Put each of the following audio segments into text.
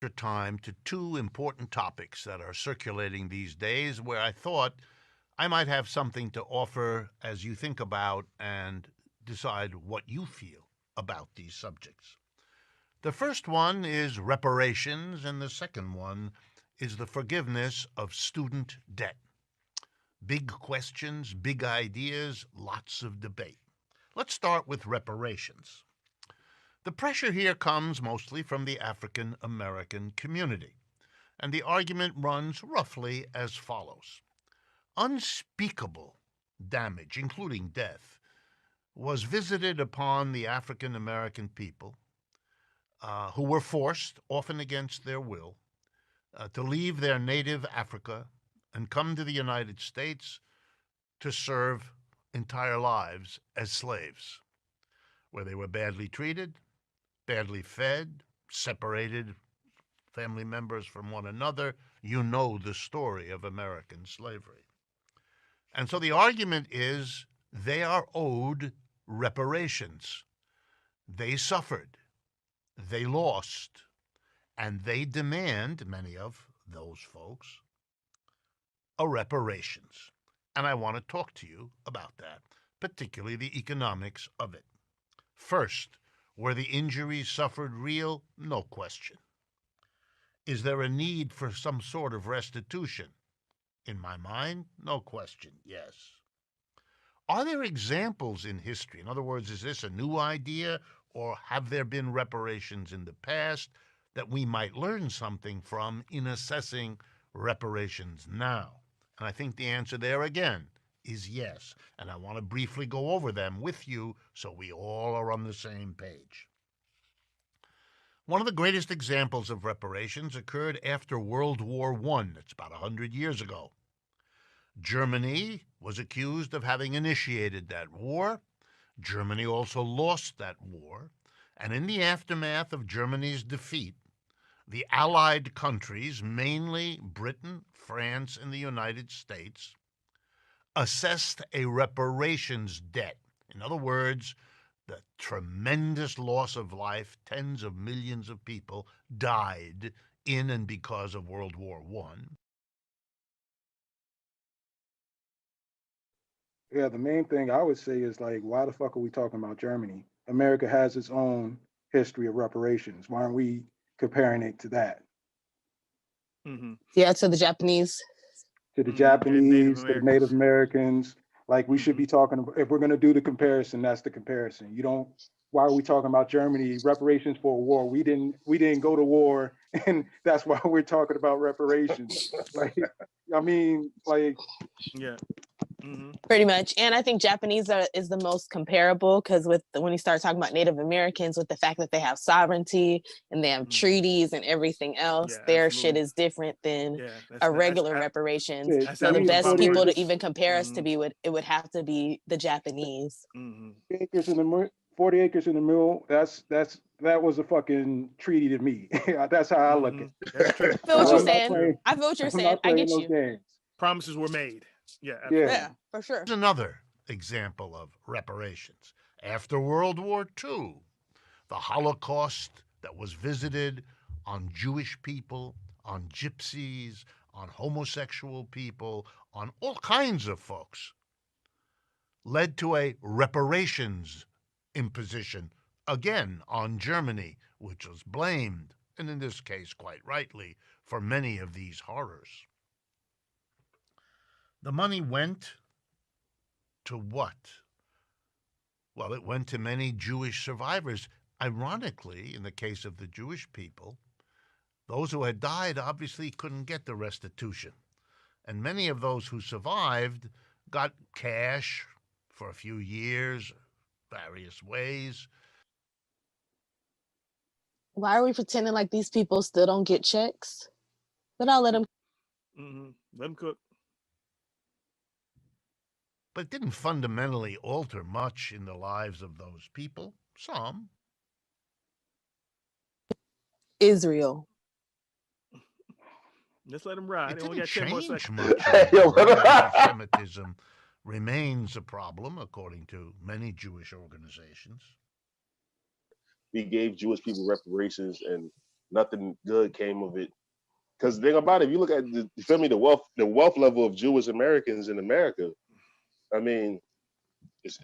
time to two important topics that are circulating these days where I thought I might have something to offer as you think about and decide what you feel about these subjects. The first one is reparations, and the second one is the forgiveness of student debt. Big questions, big ideas, lots of debate. Let's start with reparations. The pressure here comes mostly from the African American community, and the argument runs roughly as follows. Unspeakable damage, including death, was visited upon the African American people who were forced, often against their will, to leave their native Africa and come to the United States to serve entire lives as slaves, where they were badly treated, badly fed, separated family members from one another. You know the story of American slavery. And so the argument is they are owed reparations. They suffered, they lost, and they demand, many of those folks, a reparations. And I want to talk to you about that, particularly the economics of it. First, were the injuries suffered real? No question. Is there a need for some sort of restitution? In my mind, no question, yes. Are there examples in history? In other words, is this a new idea, or have there been reparations in the past that we might learn something from in assessing reparations now? And I think the answer there again is yes. And I want to briefly go over them with you so we all are on the same page. One of the greatest examples of reparations occurred after World War I. It's about 100 years ago. Germany was accused of having initiated that war. Germany also lost that war. And in the aftermath of Germany's defeat, the Allied countries, mainly Britain, France, and the United States, assessed a reparations debt. In other words, the tremendous loss of life, tens of millions of people died in and because of World War I. Yeah, the main thing I would say is like, why the fuck are we talking about Germany? America has its own history of reparations. Why aren't we comparing it to that? Mm-hmm. Yeah, to the Japanese. To the Mm-hmm. Native Japanese, to the Native Americans. Americans. Like we should be talking about, if we're going to do the comparison, that's the comparison. You don't. Why are we talking about Germany reparations for a war? We didn't go to war, and that's why we're talking about reparations. Like, I mean, like, Yeah. Mm-hmm. Pretty much. And I think Japanese is the most comparable because when you start talking about Native Americans, with the fact that they have sovereignty and they have treaties and everything else, Yeah, their absolutely. shit is different than Yeah, a regular reparations. yeah, that's So the apples and best Minnesota people oranges. to even compare us to Mm-hmm. it would have to be the Japanese. Mm-hmm. acres in the 40 acres in the middle. That was a fucking treaty to me. That's how I look Mm-hmm. at That's true. it. I feel what So you're I'm not saying. playing. I feel what you're I'm saying. not I playing get those you. games. Promises were made. Yeah, absolutely. Yeah. Yeah, for sure. Here's another example of reparations. After World War II, the Holocaust that was visited on Jewish people, on gypsies, on homosexual people, on all kinds of folks, led to a reparations imposition, again on Germany, which was blamed, and in this case quite rightly, for many of these horrors. The money went to what? Well, it went to many Jewish survivors. Ironically, in the case of the Jewish people, those who had died obviously couldn't get the restitution. And many of those who survived got cash for a few years, various ways. Why are we pretending like these people still don't get checks? But I'll let them. Mm-hmm. Let them cook. But it didn't fundamentally alter much in the lives of those people. Some. Israel. Just let them ride. It They only didn't got 10 more change seconds. much in the world. Anti-Semitism remains a problem, according to many Jewish organizations. We gave Jewish people reparations, and nothing good came of it. Because the thing about it, if you look at you feel me, the wealth level of Jewish Americans in America, I mean, it's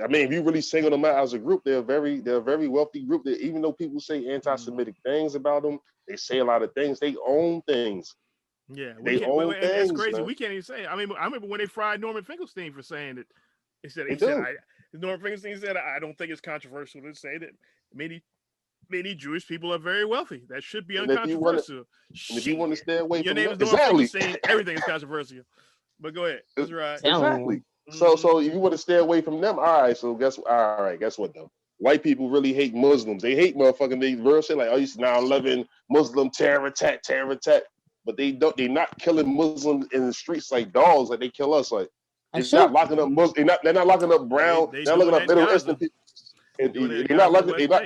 I mean, if you really single them out as a group, they're a very wealthy group. That even though people say anti-Semitic things about them, they say a lot of things. They own things. Yeah, we They can't. own And that's things, crazy. man. We can't even say. I mean, I remember when they fried Norman Finkelstein for saying that. He said, They do. Norman Finkelstein said, I don't think it's controversial to say that many Jewish people are very wealthy. That should be uncontroversial. And if you want to stay away your from name that, is Norman exactly. Finkelstein, everything is controversial. But go ahead. That's right. Exactly. Mm-hmm. So if you want to stay away from them, all right. So guess what though? White people really hate Muslims. They hate motherfucking they real shit like, oh, you 9/11 Muslim terror attack. But they don't. They're not killing Muslims in the streets like dogs, like they kill us. Like they're not locking up Muslims. They're not locking up brown. They're looking up Middle Eastern people. They're not locking. They're not.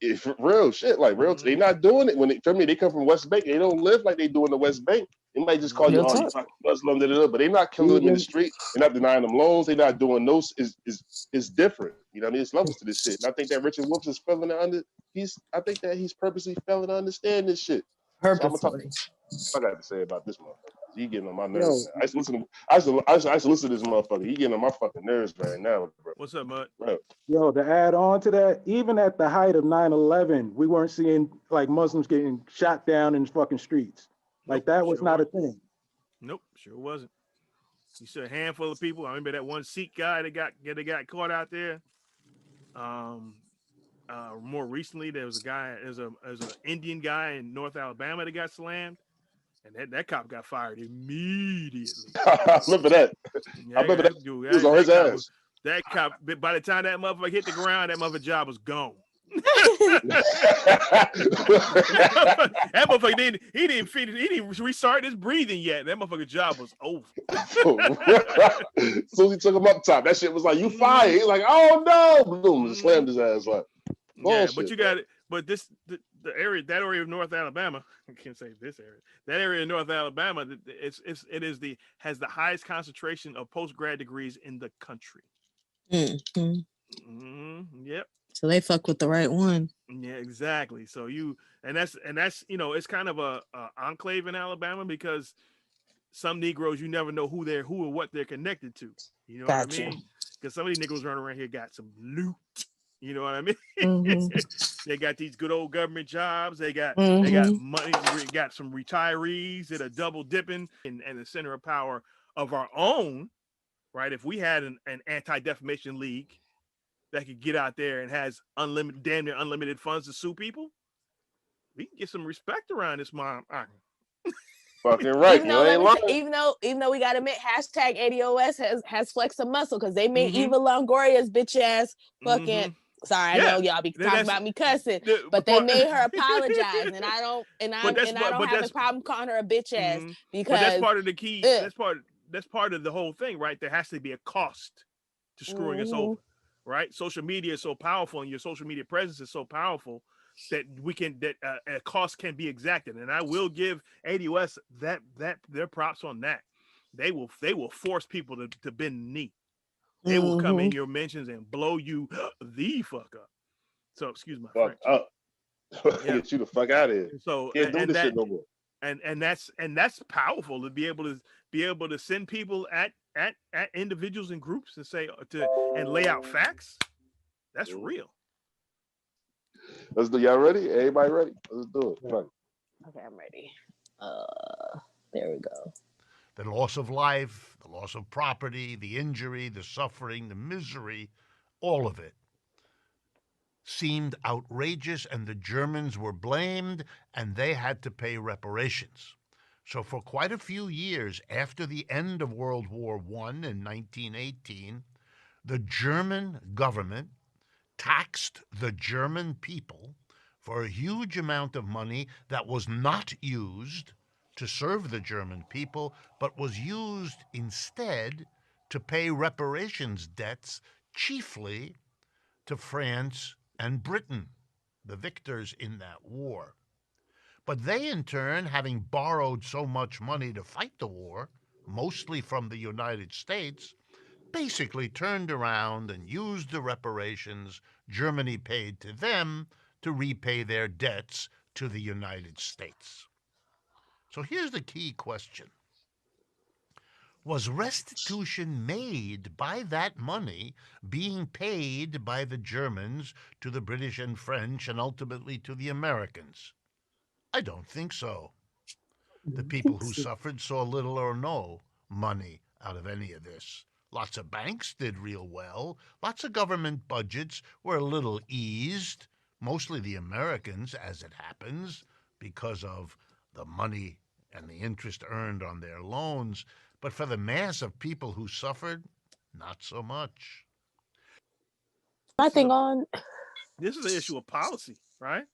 It's real shit, like real. They're not doing it when they come from West Bank. They don't live like they do in the West Bank. They might just call you, oh, you fucking Muslim, but they're not killing them in the street. They're not denying them loans. They're not doing those. Is different. You know what I mean? It's levels to this shit. And I think that Richard Wolff is failing to I think that he's purposely failing to understand this shit. Purposely. So I got to say about this motherfucker. He getting on my nerves. I used to listen to this motherfucker. He getting on my fucking nerves right now, bro. What's up, Mud? Bro. Yo, to add on to that, even at the height of 9/11, we weren't seeing like Muslims getting shot down in fucking streets. Like that was not a thing. Nope, sure wasn't. You saw a handful of people. I remember that one Sikh guy that got caught out there. More recently, there's an Indian guy in North Alabama that got slammed, and that cop got fired immediately. I remember that. Yeah, I remember that. Dude, he was on his ass. That cop, by the time that motherfucker hit the ground, that motherfucker job was gone. That motherfucker he didn't restart his breathing yet. That motherfucker job was over. So he took him up top. That shit was like, you fired. He's like, oh no, boom, slammed his ass like. Yeah, but you got it. But that area of North Alabama, I can't say this area. That area of North Alabama, has the highest concentration of post-grad degrees in the country. Yep. So they fuck with the right one. Yeah, exactly. So that's it's kind of a enclave in Alabama because some Negroes, you never know who or what they're connected to. You know what I mean? Because some of these Negroes running around here got some loot. You know what I mean? They got these good old government jobs. They got money. Got some retirees that are double dipping and the center of power of our own. Right? If we had an anti-defamation league that could get out there and has damn near unlimited funds to sue people, we can get some respect around this mom. Fucking right. Even though we gotta admit, hashtag ADOS has flexed some muscle because they made Eva Longoria's bitch ass fucking. Sorry, I know y'all be talking about me cussing, but they made her apologize, and I don't have a problem calling her a bitch ass because but that's part of the key. That's part of the whole thing, right? There has to be a cost to screwing us over, right? Social media is so powerful, and your social media presence is so powerful that a cost can be exacted. And I will give ADOS that their props on that. They will force people to bend the knee. They will come in your mentions and blow you the fuck up. So excuse my French. Up. Get you the fuck out of here. So can't do this shit no more. And that's powerful to be able to send people at individuals and groups and say and lay out facts. That's real. Let's do. Y'all ready? Everybody ready? Let's do it. Right. Okay, I'm ready. There we go. The loss of life, the loss of property, the injury, the suffering, the misery, all of it seemed outrageous, and the Germans were blamed, and they had to pay reparations. So for quite a few years after the end of World War I in 1918, the German government taxed the German people for a huge amount of money that was not used to serve the German people, but was used instead to pay reparations debts, chiefly to France and Britain, the victors in that war. But they, in turn, having borrowed so much money to fight the war, mostly from the United States, basically turned around and used the reparations Germany paid to them to repay their debts to the United States. So here's the key question. Was restitution made by that money being paid by the Germans to the British and French and ultimately to the Americans? I don't think so. The people who suffered saw little or no money out of any of this. Lots of banks did real well. Lots of government budgets were a little eased, mostly the Americans, as it happens, because of the money and the interest earned on their loans. But for the mass of people who suffered, not so much. My thing on this is an issue of policy, right?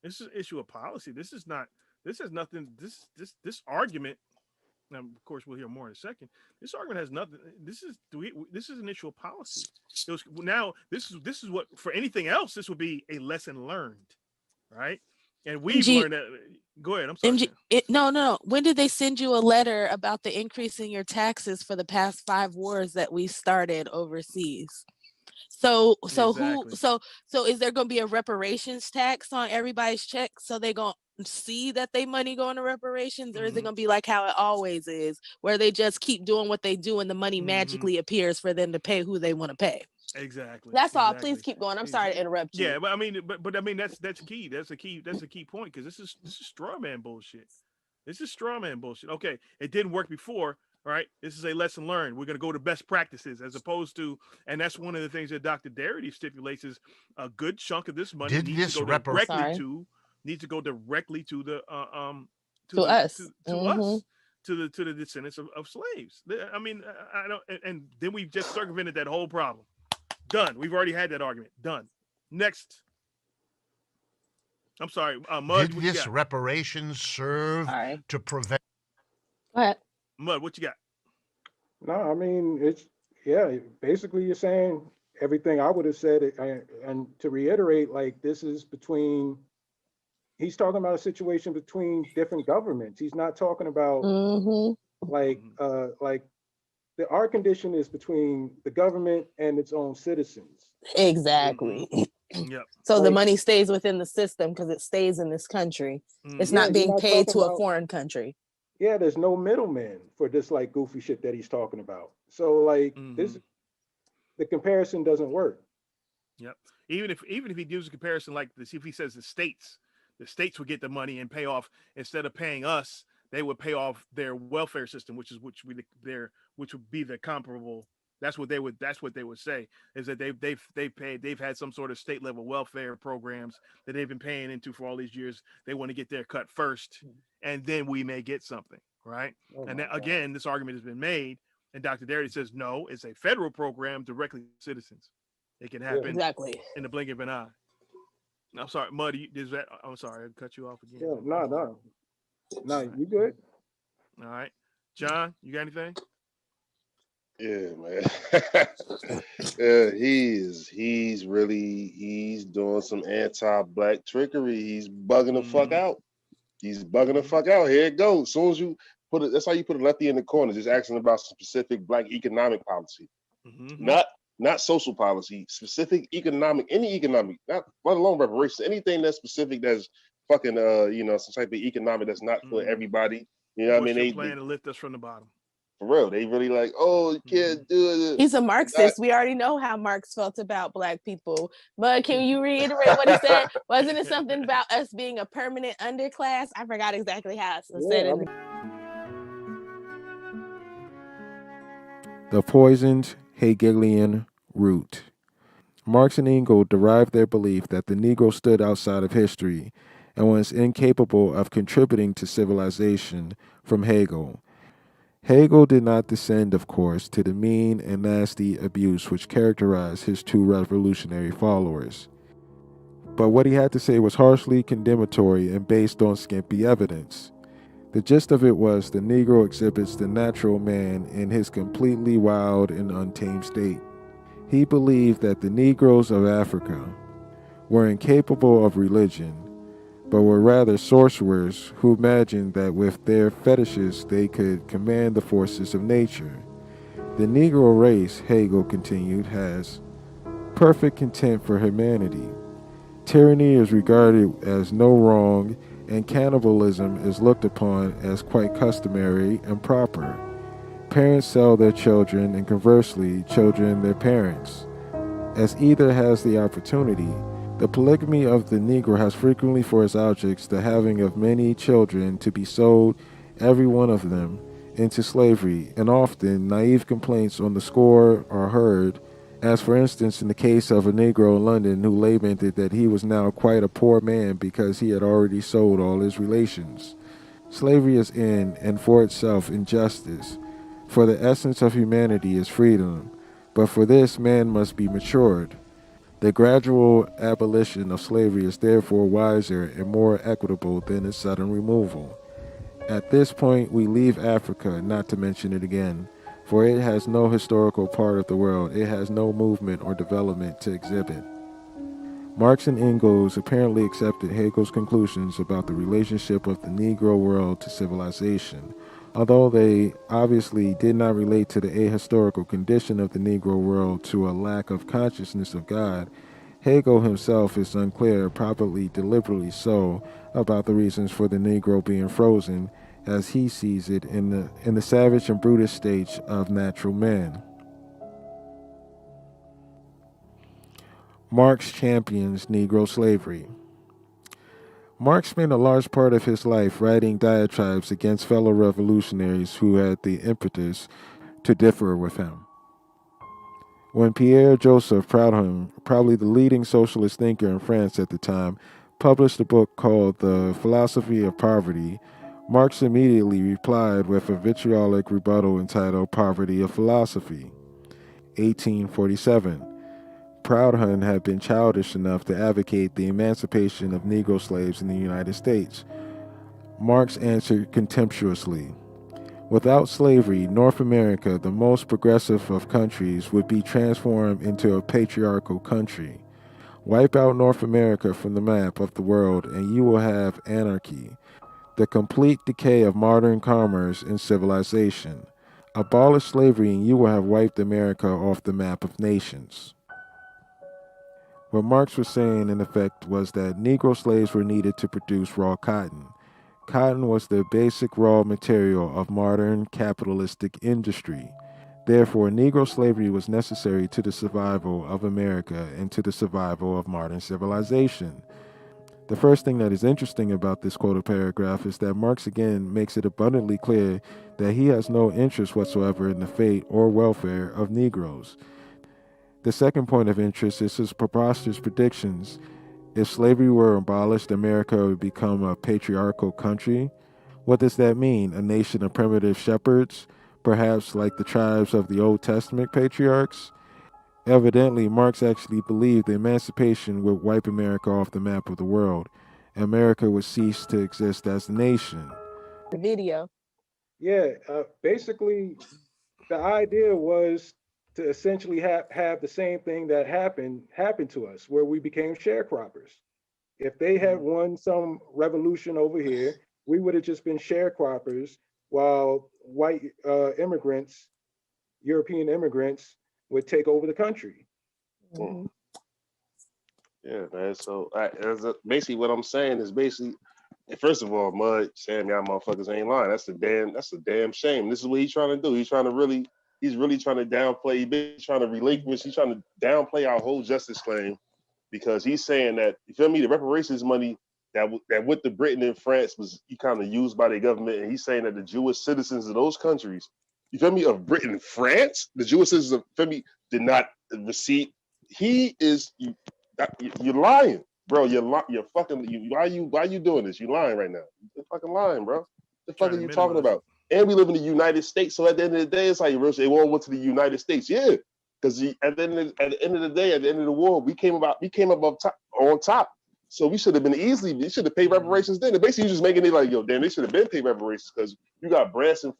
This is an issue of policy. This is nothing. This argument. Now, of course, we'll hear more in a second. This argument has nothing. This is an issue of policy. This is what, for anything else, this would be a lesson learned, right? And we've learned that. Go ahead. I'm sorry. No. When did they send you a letter about the increase in your taxes for the past 5 wars that we started overseas? So Exactly. so is there going to be a reparations tax on everybody's check? So they going to see that they money going to reparations, or is it going to be like how it always is, where they just keep doing what they do and the money magically appears for them to pay who they want to pay? Exactly. That's all. Please keep going. I'm sorry to interrupt you. Yeah, but I mean, that's key. That's a key point, because this is straw man bullshit. This is straw man bullshit. Okay, it didn't work before. Right. This is a lesson learned. We're going to go to best practices, as opposed to, and that's one of the things that Dr. Darity stipulates, is a good chunk of this money needs to go directly to the us, to the descendants of slaves. I mean, I don't, and then we've just circumvented that whole problem. Done. We've already had that argument. Done. Next. I'm sorry. Mud, did this reparations serve to prevent? What? Mud, what you got? No, I mean, basically you're saying everything I would have said. And to reiterate, like, this is he's talking about a situation between different governments. He's not talking about our condition is between the government and its own citizens. Exactly. Yep. So the money stays within the system because it stays in this country. It's not being paid to a foreign country. Yeah, there's no middleman for this like goofy shit that he's talking about. So like the comparison doesn't work. Yep. Even if he gives a comparison like this, if he says the states would get the money and pay off, instead of paying us, they would pay off their welfare system, which would be the comparable. That's what they would say, is that they've had some sort of state level welfare programs that they've been paying into for all these years. They want to get their cut first, and then we may get something, right? And then, again, this argument has been made, and Dr. Darity says no, it's a federal program directly to citizens. It can happen in the blink of an eye. I'm sorry, Muddy. I'm sorry, I cut you off again. Yeah, no, you good? All right, John, you got anything? Yeah, man. Yeah, he's doing some anti-black trickery. He's bugging the fuck out. Here it goes. As soon as you put it, that's how you put a lefty in the corner, just asking about specific black economic policy. Not social policy, specific any economic, not let alone reparations, anything that's specific, that's fucking some type of economic that's not for everybody. You know what I mean? They plan to lift us from the bottom. For real, they really like, you can't do it. He's a Marxist. We already know how Marx felt about black people. But can you reiterate what he said? Wasn't it something about us being a permanent underclass? I forgot exactly how it said it. The poisoned Hegelian root. Marx and Engels derived their belief that the Negro stood outside of history and was incapable of contributing to civilization from Hegel. Hegel did not descend, of course, to the mean and nasty abuse which characterized his two revolutionary followers. But what he had to say was harshly condemnatory and based on skimpy evidence. The gist of it was the Negro exhibits the natural man in his completely wild and untamed state. He believed that the Negroes of Africa were incapable of religion, but were rather sorcerers who imagined that with their fetishes they could command the forces of nature. The Negro race, Hegel continued, has perfect contempt for humanity. Tyranny is regarded as no wrong, and cannibalism is looked upon as quite customary and proper. Parents sell their children, and conversely, children their parents, as either has the opportunity. The polygamy of the Negro has frequently for its objects the having of many children to be sold, every one of them, into slavery, and often naive complaints on the score are heard, as for instance in the case of a Negro in London who lamented that he was now quite a poor man because he had already sold all his relations. Slavery is in and for itself injustice, for the essence of humanity is freedom, but for this man must be matured. The gradual abolition of slavery is therefore wiser and more equitable than its sudden removal. At this point, we leave Africa, not to mention it again, for it has no historical part of the world, it has no movement or development to exhibit. Marx and Engels apparently accepted Hegel's conclusions about the relationship of the Negro world to civilization, although they obviously did not relate to the ahistorical condition of the Negro world to a lack of consciousness of God. Hegel himself is unclear, probably deliberately so, about the reasons for the Negro being frozen, as he sees it in the savage and brutish stage of natural man. Marx champions Negro slavery. Marx spent a large part of his life writing diatribes against fellow revolutionaries who had the impetus to differ with him. When Pierre-Joseph Proudhon, probably the leading socialist thinker in France at the time, published a book called The Philosophy of Poverty, Marx immediately replied with a vitriolic rebuttal entitled Poverty of Philosophy, 1847. Proudhon had been childish enough to advocate the emancipation of Negro slaves in the United States. Marx answered contemptuously, "Without slavery, North America, the most progressive of countries, would be transformed into a patriarchal country. Wipe out North America from the map of the world and you will have anarchy, the complete decay of modern commerce and civilization. Abolish slavery and you will have wiped America off the map of nations." What Marx was saying, in effect, was that Negro slaves were needed to produce raw cotton. Cotton was the basic raw material of modern capitalistic industry. Therefore, Negro slavery was necessary to the survival of America and to the survival of modern civilization. The first thing that is interesting about this quoted paragraph is that Marx again makes it abundantly clear that he has no interest whatsoever in the fate or welfare of Negroes. The second point of interest is his preposterous predictions. If slavery were abolished, America would become a patriarchal country. What does that mean? A nation of primitive shepherds, perhaps like the tribes of the Old Testament patriarchs? Evidently, Marx actually believed the emancipation would wipe America off the map of the world. America would cease to exist as a nation. The video. Yeah, basically, the idea was to essentially have the same thing that happened to us, where we became sharecroppers. If they had won some revolution over here, we would have just been sharecroppers while white immigrants, European immigrants, would take over the country. Mhm. Yeah, man. So basically what I'm saying is basically, first of all, Mud, Sam, y'all motherfuckers ain't lying. That's a damn shame. This is what he's trying to do. He's really trying to downplay, he's trying to relinquish, he's trying to downplay our whole justice claim, because he's saying that, you feel me, the reparations money that went to Britain and France was kind of used by the government, and he's saying that the Jewish citizens of those countries, you feel me, of Britain and France, the Jewish citizens of, feel me, did not receive. You're lying, bro. You're fucking. Why you doing this? You lying right now. You're fucking lying, bro. The fuck are you talking about? And we live in the United States, so at the end of the day, it's like they all went to the United States, yeah. Because at the end of the day, at the end of the war, we came up on top. So we should have been we should have paid reparations then. And basically, you're just making it like, yo, damn, they should have been paid reparations, because you got Branson.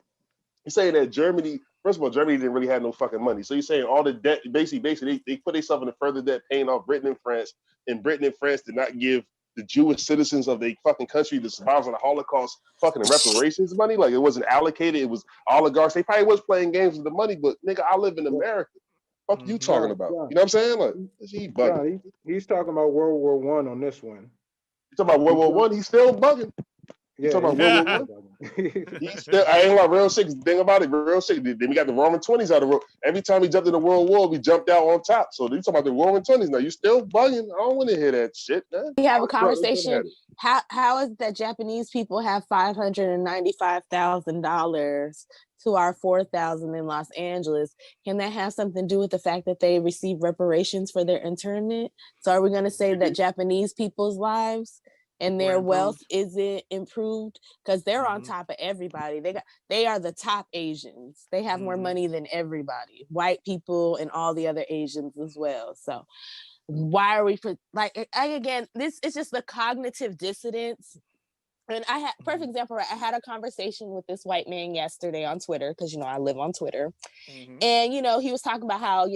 You're saying that Germany, first of all, Germany didn't really have no fucking money. So you're saying all the debt, basically, they put themselves in a further debt paying off Britain and France. And Britain and France did not give the Jewish citizens of the fucking country, the survivors of the Holocaust, fucking reparations money. Like, it wasn't allocated. It was oligarchs. They probably was playing games with the money, but nigga, I live in America. What you talking about? You know what I'm saying? Like, he bugging. He's talking about World War I on this one. You talking about World War One? He's still bugging. You talking about World War One? He's still. I ain't like real shit. The thing about it, real shit. Then we got the Roman 20s out of the road. Every time we jumped in the World War, we jumped out on top. So you talking about the Roman 20s now? You still bugging? I don't want to hear that shit, man. We have a conversation. How is it that Japanese people have $595,000 to our $4,000 in Los Angeles? Can that have something to do with the fact that they receive reparations for their internment? So are we going to say that Japanese people's lives and their wealth isn't improved because they're on top of everybody? They are the top Asians. They have more money than everybody, white people and all the other Asians as well. So why are we again, this is just the cognitive dissonance. And I had perfect example, right? I had a conversation with this white man yesterday on Twitter, because I live on Twitter. And he was talking about how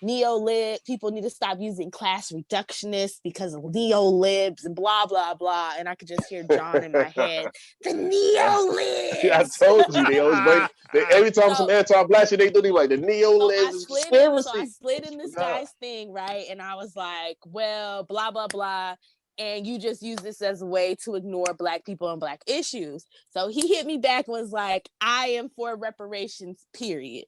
neo-lib people need to stop using class reductionists because of neo-libs and blah blah blah. And I could just hear John in my head, the neo-libs. Yeah, I told you they always break. Every time some anti-black shit they do, they like the neo-libs. So I slid in this guy's thing, right? And I was like, well, blah blah blah. And you just use this as a way to ignore Black people and Black issues. So he hit me back and was like, I am for reparations, period.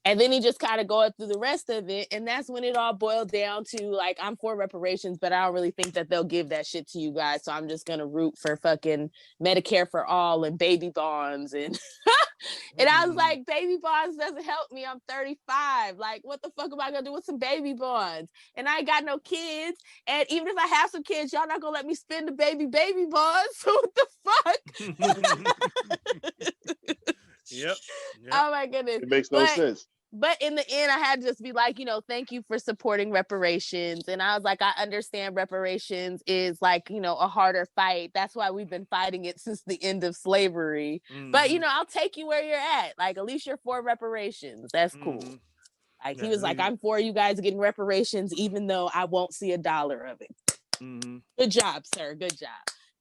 And then he just kind of going through the rest of it. And that's when it all boiled down to like, I'm for reparations, but I don't really think that they'll give that shit to you guys. So I'm just going to root for fucking Medicare for all and baby bonds. And and I was like, baby bonds doesn't help me. I'm 35. Like, what the fuck am I going to do with some baby bonds? And I ain't got no kids. And even if I have some kids, y'all not gonna let me spend the baby bonds. So what the fuck? Yep. Oh my goodness. It makes no sense. But in the end, I had to just be like, thank you for supporting reparations. And I was like, I understand reparations is like, a harder fight. That's why we've been fighting it since the end of slavery. But, I'll take you where you're at. Like, at least you're for reparations. That's cool. Like, he was like, I'm for you guys getting reparations, even though I won't see $1 of it. Good job, sir. Good job.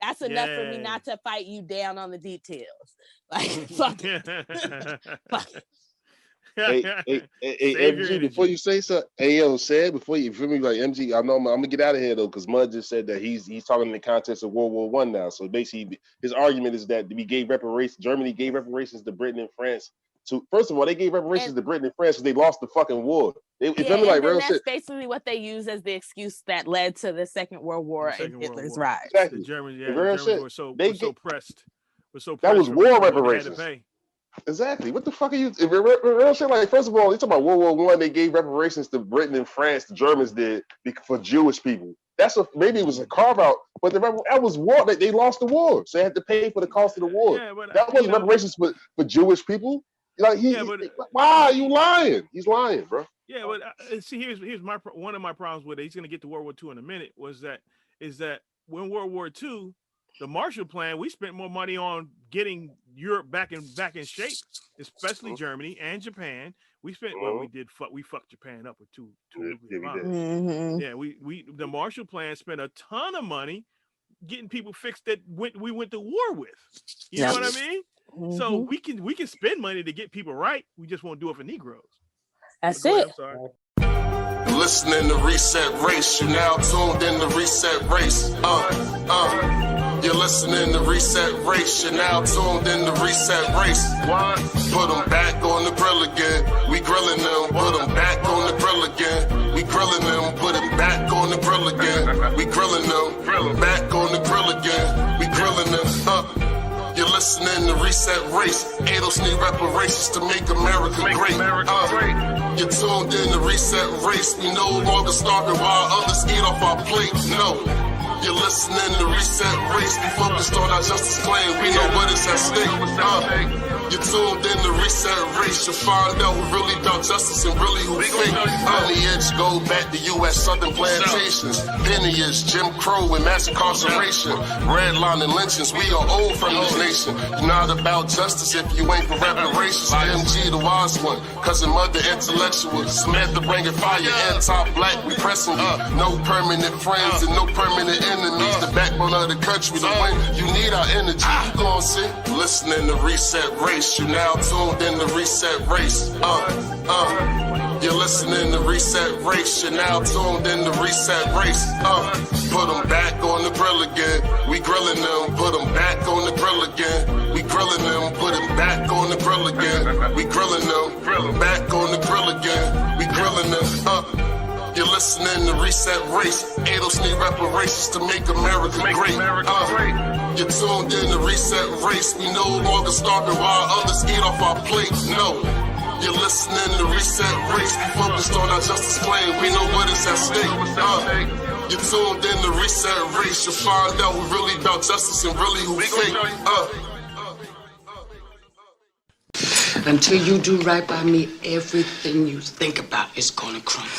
That's enough for me not to fight you down on the details. Like, fuck it. Fuck it. Hey, MG, before you say something, before you feel me, like MG, I know I'm gonna get out of here though, because Mud just said that he's talking in the context of World War I now. So basically, his argument is that Germany gave reparations to Britain and France. First of all, they gave reparations to Britain and France because they lost the fucking war. That's basically what they use as the excuse that led to the Second World War and Hitler's rise. Exactly. The Germans were so pressed. That was war reparations. Exactly. What the fuck are you? Real shit. Like, first of all, you talking about World War I? They gave reparations to Britain and France. The Germans did for Jewish people. Maybe it was a carve out, but that was war. They lost the war, so they had to pay for the cost of the war. Yeah, but, that wasn't reparations for Jewish people. Like why are you lying? He's lying, bro. Yeah, but see, here's one of my problems with it. He's gonna get to World War II in a minute. Is that when World War II, the Marshall Plan, we spent more money on getting Europe back in shape, especially Germany and Japan. We spent we fucked Japan up with two nuclear bombs. Yeah, we the Marshall Plan spent a ton of money getting people fixed that we went to war with. You know what I mean? So we can spend money to get people right. We just won't do it for Negroes. That's it. I'm sorry. Listening to Reset Race, you're now tuned in to Reset Race. You're listening to Reset Race, you're now tuned in to Reset Race. What? Put them back on the grill again. We grilling them. Put them back on the grill again. We grilling them. Put them back on the grill again. We grilling them. Back on the grill again. We grilling them. You're listening to Reset Race. ADOS need reparations to make America great. You're tuned in to Reset Race. We no longer starving while others eat off our plate. No. You're listening to Reset Race. We focused on our justice claim. We know what is at stake. You're tuned in to Reset Race. You'll find out who really about justice and really who fake. Lineage go back to U.S. Southern plantations. Lineage, Jim Crow and mass incarceration. Redline and lynchings. We are old from this nation. You're not about justice if you ain't for reparations. MG the wise one. Cousin Mother intellectual. Samantha bringing fire. Anti-black. We pressing you. No permanent friends and no permanent enemies. The backbone of the country. The win. You need our energy. You gon' see. Listening to Reset Race. You now tuned in to Reset Race. You're listening to Reset Race. You're now tuned in to Reset Race. Put them back on the grill again. We grilling them. Put them back on the grill again. We grilling them. Put them back on the grill again. We grilling them. Back on the grill again. We grilling them. You're listening to Reset Race. ADOS need reparations to make America great. You're tuned in to Reset Race. We no longer starving while others eat off our plate. No. You're listening to Reset Race. We focused on our justice claim. We know what is at stake. You're tuned in to Reset Race. You'll find out we're really about justice and really who fake. Until you do right by me, everything you think about is gonna crumble.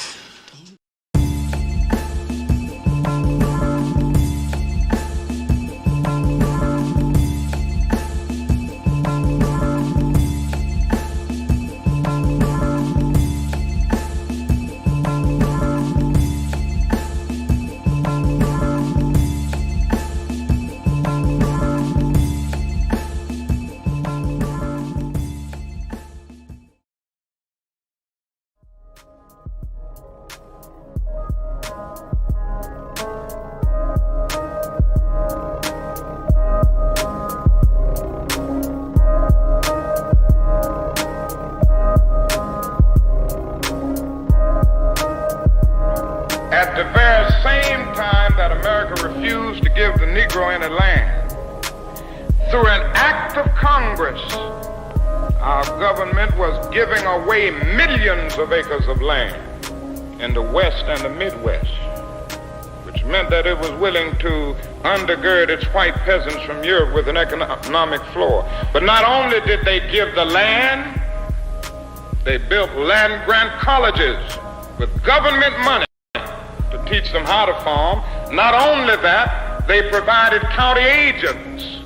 At the very same time that America refused to give the Negro any land, through an act of Congress, our government was giving away millions of acres of land in the West and the Midwest, which meant that it was willing to undergird its white peasants from Europe with an economic floor. But not only did they give the land, they built land grant colleges with government money to teach them how to farm. Not only that, they provided county agents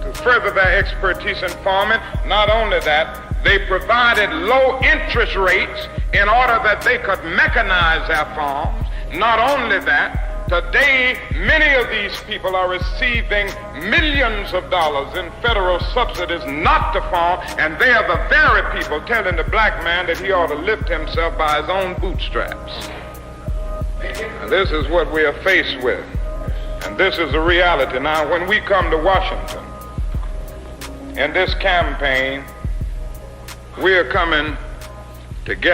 to further their expertise in farming. Not only that, they provided low interest rates in order that they could mechanize their farms. Not only that, today many of these people are receiving millions of dollars in federal subsidies not to farm, and they are the very people telling the black man that he ought to lift himself by his own bootstraps. And this is what we are faced with. And this is the reality. Now, when we come to Washington in this campaign, we are coming together.